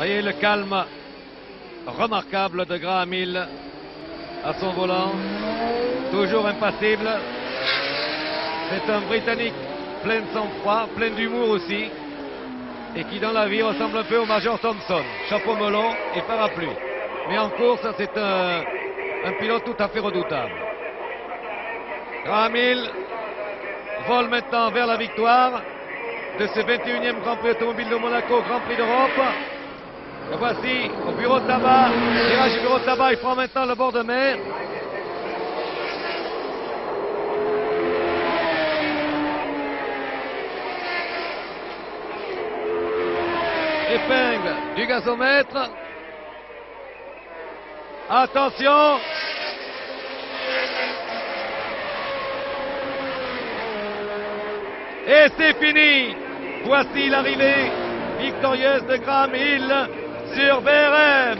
Voyez le calme remarquable de Graham Hill à son volant, toujours impassible. C'est un Britannique plein de sang-froid, plein d'humour aussi, et qui dans la vie ressemble un peu au Major Thompson, chapeau melon et parapluie. Mais en course, c'est un pilote tout à fait redoutable. Graham Hill vole maintenant vers la victoire de ce 21e Grand Prix automobile de Monaco, Grand Prix d'Europe. Et voici au bureau de tabac, virage du bureau de tabac, il prend maintenant le bord de mer. Épingle du gazomètre. Attention. Et c'est fini. Voici l'arrivée victorieuse de Graham Hill sur BRM,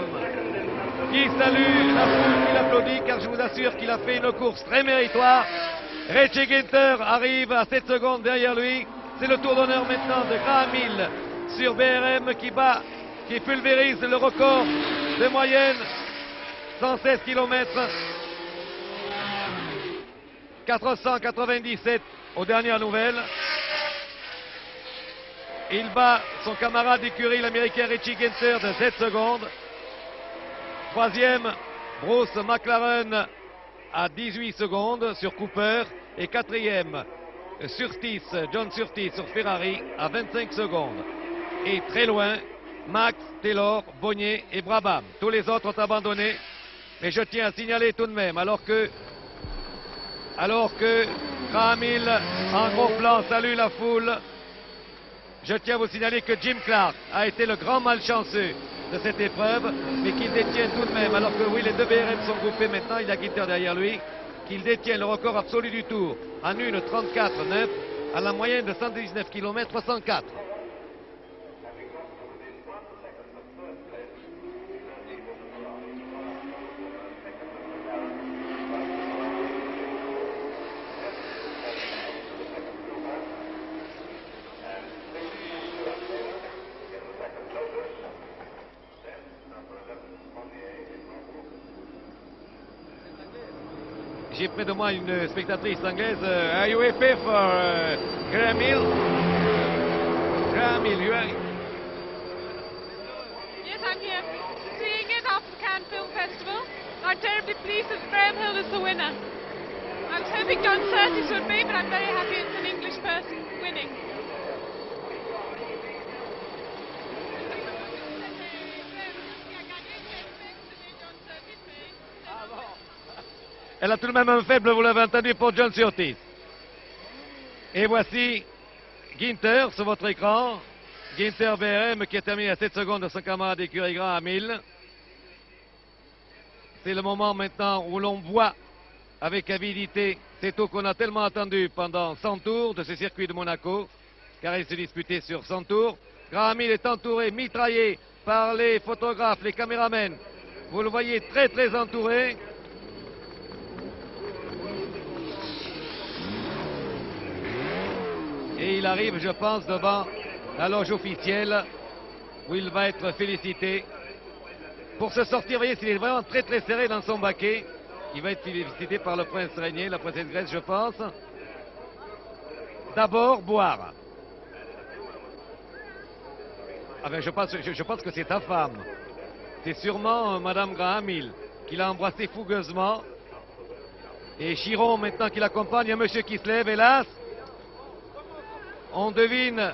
qui salue la foule, qui l'applaudit, car je vous assure qu'il a fait une course très méritoire. Richie Ginter arrive à 7 secondes derrière lui. C'est le tour d'honneur maintenant de Graham Hill sur BRM qui pulvérise le record de moyenne, 116 km, 497 aux dernières nouvelles. Il bat son camarade d'écurie, l'américain Richie Ginter, de 7 secondes. Troisième, Bruce McLaren à 18 secondes sur Cooper. Et quatrième, John Surtees sur Ferrari à 25 secondes. Et très loin, Max, Taylor, Bonnier et Brabham. Tous les autres ont abandonné. Mais je tiens à signaler tout de même, alors que Graham Hill, en gros plan, salue la foule, je tiens à vous signaler que Jim Clark a été le grand malchanceux de cette épreuve, mais qu'il détient tout de même, alors que oui, les deux BRM sont groupés maintenant, il y a Ginter derrière lui, qu'il détient le record absolu du tour en 1:34.9 à la moyenne de 119 km 64. J'ai près de moi une spectatrice anglaise. Are you happy for Graham Hill? Graham Hill, you are... Yes, I'm here. Seeing it after the Cannes Film Festival. I'm terribly pleased that Graham Hill is the winner. I was hoping John Surtees would be, but I'm very happy it's an English person winning. Elle a tout de même un faible, vous l'avez entendu, pour John Surtees. Et voici Ginter sur votre écran. Ginter BRM qui a terminé à 7 secondes de son camarade d'écurie Graham Hill. C'est le moment maintenant où l'on voit avec avidité ces tours qu'on a tellement attendus pendant 100 tours de ce circuit de Monaco, car il se disputait sur 100 tours. Graham Hill est entouré, mitraillé par les photographes, les caméramens. Vous le voyez très très entouré. Et il arrive, je pense, devant la loge officielle où il va être félicité. Pour se sortir, vous voyez, s'il est vraiment très très serré dans son baquet, il va être félicité par le prince régnier, la princesse Grace, je pense. D'abord, boire. Ah ben, je pense que c'est ta femme. C'est sûrement Madame Graham Hill qui l'a embrassé fougueusement. Et Chiron, maintenant, qui l'accompagne, il y a un monsieur qui se lève, hélas. On devine,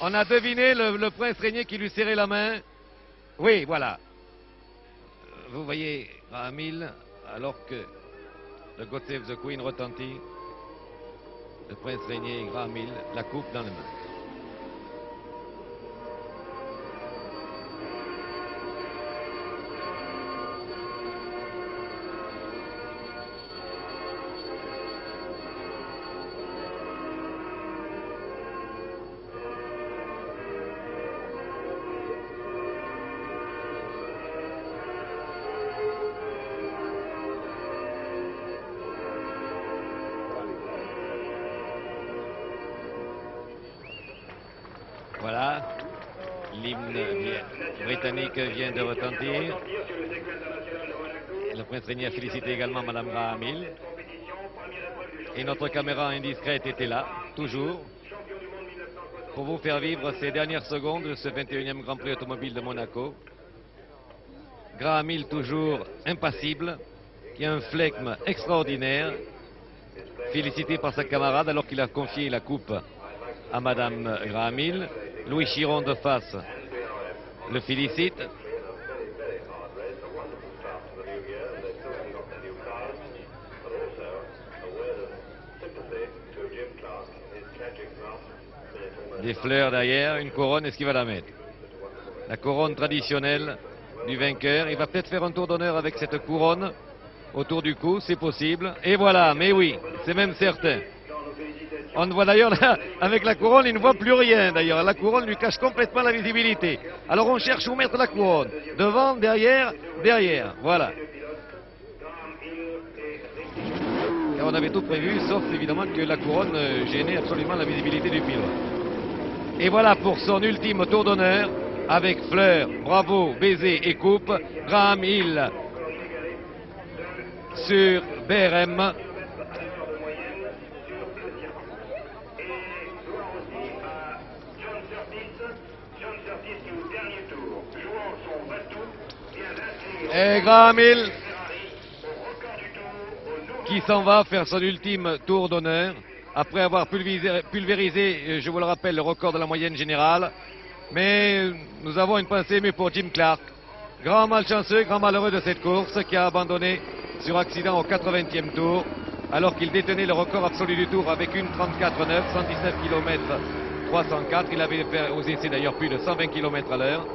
on a deviné le prince régnier qui lui serrait la main. Oui, voilà. Vous voyez Graham Hill, alors que le God Save the Queen retentit, le prince régnier Graham Hill, la coupe dans les mains. Voilà. L'hymne britannique vient de retentir. Le prince Régnier a félicité également Madame Graham Hill. Et notre caméra indiscrète était là, toujours, pour vous faire vivre ces dernières secondes de ce 21e Grand Prix automobile de Monaco. Graham Hill toujours impassible, qui a un flegme extraordinaire, félicité par sa camarade alors qu'il a confié la coupe à Madame Graham Hill. Louis Chiron de face le félicite. Des fleurs derrière, une couronne, est-ce qu'il va la mettre? La couronne traditionnelle du vainqueur. Il va peut-être faire un tour d'honneur avec cette couronne autour du cou, c'est possible. Et voilà, mais oui, c'est même certain. On voit d'ailleurs, avec la couronne, il ne voit plus rien d'ailleurs. La couronne lui cache complètement la visibilité. Alors on cherche où mettre la couronne. Devant, derrière, derrière. Voilà. Et on avait tout prévu, sauf évidemment que la couronne gênait absolument la visibilité du pilote. Et voilà pour son ultime tour d'honneur, avec fleurs, bravo, baiser et coupe. Graham Hill sur BRM. Et Graham Hill qui s'en va faire son ultime tour d'honneur après avoir pulvérisé, je vous le rappelle, le record de la moyenne générale. Mais nous avons une pensée émue pour Jim Clark, grand malchanceux, grand malheureux de cette course, qui a abandonné sur accident au 80e tour alors qu'il détenait le record absolu du tour avec une 34,9, 119 km 304. Il avait fait aux essais d'ailleurs plus de 120 km à l'heure.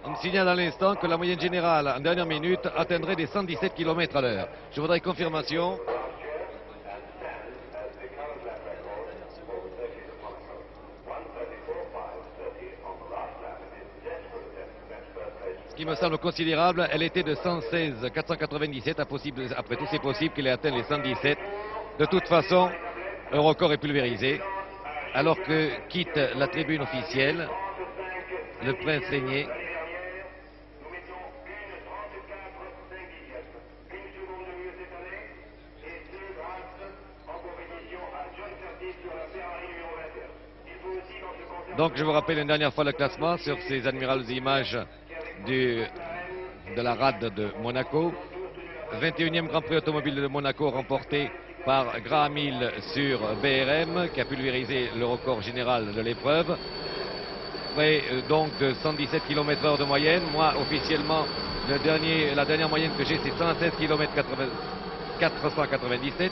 On me signale à l'instant que la moyenne générale en dernière minute atteindrait des 117 km à l'heure. Je voudrais confirmation. Ce qui me semble considérable, elle était de 116 497. Après tout, c'est possible qu'il ait atteint les 117. De toute façon, le record est pulvérisé. Alors que quitte la tribune officielle le prince Régnier. Donc je vous rappelle une dernière fois le classement sur ces admirables images de la rade de Monaco. 21e Grand Prix automobile de Monaco remporté par Graham Hill sur BRM qui a pulvérisé le record général de l'épreuve. Près donc de 117 km/h de moyenne. Moi officiellement la dernière moyenne que j'ai c'est 116 km 497.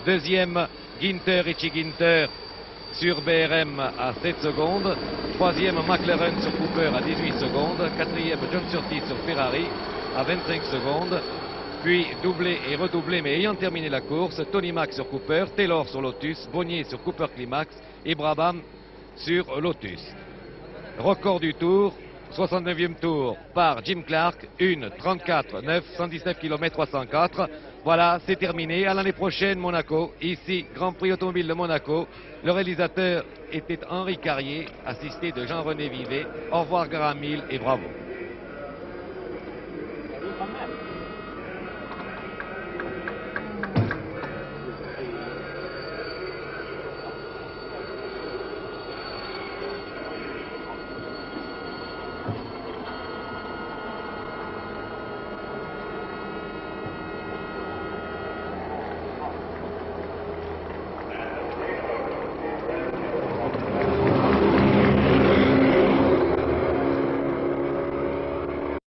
Deuxième Richie Ginter sur BRM à 7 secondes. Troisième McLaren sur Cooper à 18 secondes. Quatrième John Surtees sur Ferrari à 25 secondes. Puis doublé et redoublé mais ayant terminé la course, Tony Mack sur Cooper, Taylor sur Lotus, Bonnier sur Cooper Climax et Brabham sur Lotus. Record du tour, 69e tour par Jim Clark, 1:34,9, 119 km 304. Voilà, c'est terminé. À l'année prochaine, Monaco. Ici, Grand Prix automobile de Monaco. Le réalisateur était Henri Carrier, assisté de Jean-René Vivet. Au revoir Graham Hill et bravo.